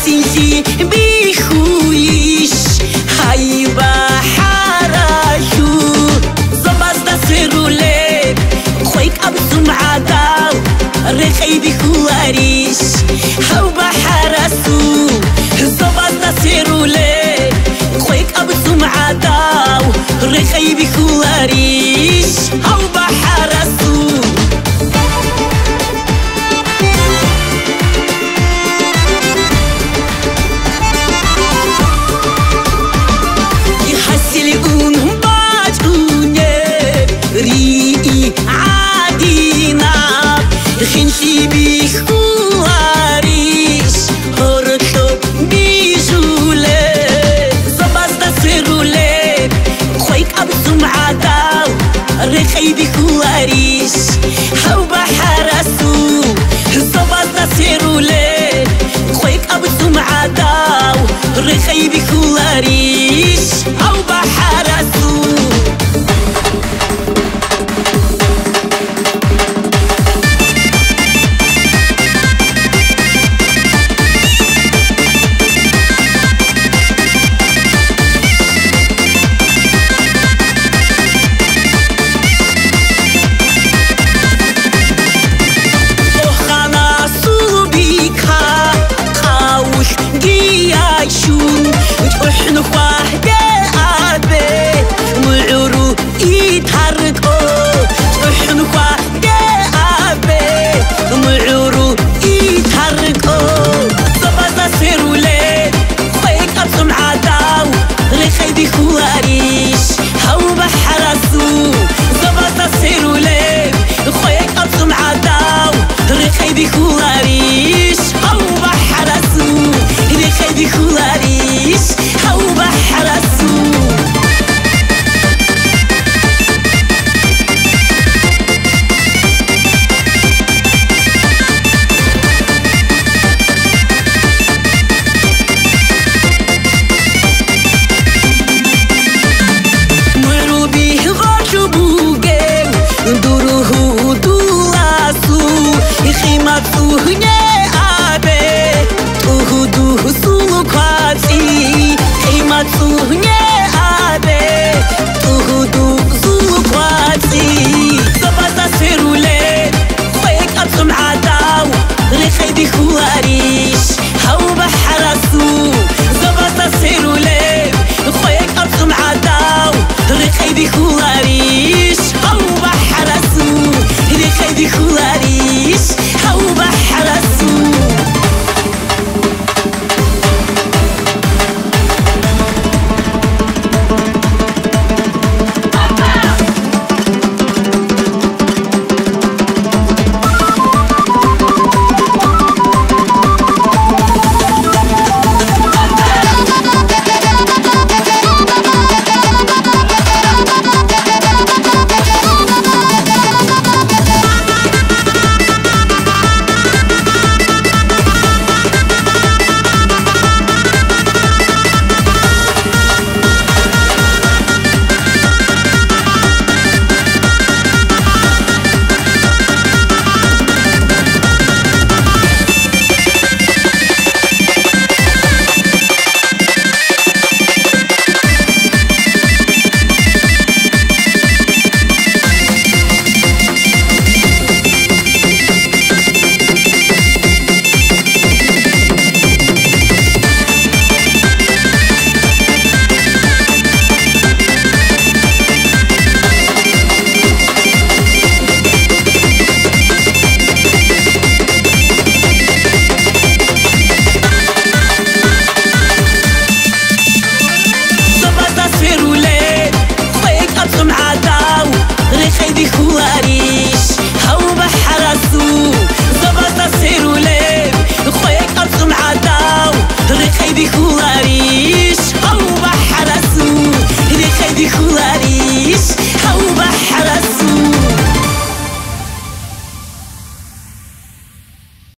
سينشي بيخويش هاي بحراشو زباز دسرو لي خويك أبسم عداو رخي بخواريش هاو بحراسو زباز دسرو لي خويك أبسم عداو رخي بخواريش هاو بحراسو خنشي بيخواريش هرتو بيجولي زباز دسرولي خويك أبسم عداو رخي بيخواريش هاو بحراسو زباز دسرولي خويك أبسم عداو رخي بيخواريش هاو بحراسو وحنو واحدة عبي معرو يتحركو وحنو واحدة عبي معرو يتحركو زباز سيرولي خويك أبسم عداو رخي بخواريش هاو بحراسو زباز سيرولي خويك أبسم عداو رخي بخواريش هاو بحراسو رخي بخواريش هاو بحراسو مرو بيه غاشو بوغي دوروه دواسو خيماتو هني آبي توه دوه سولو كواتي خيماتو هني آبي توه دوه سولو كواتي زباز سيرولي خويك أبسم عداو رخي بخواريش هاو بحراسو زباز سيرولي خويك أبسم عداو رخي بخواريش هاو بحراسو رخي بخواريش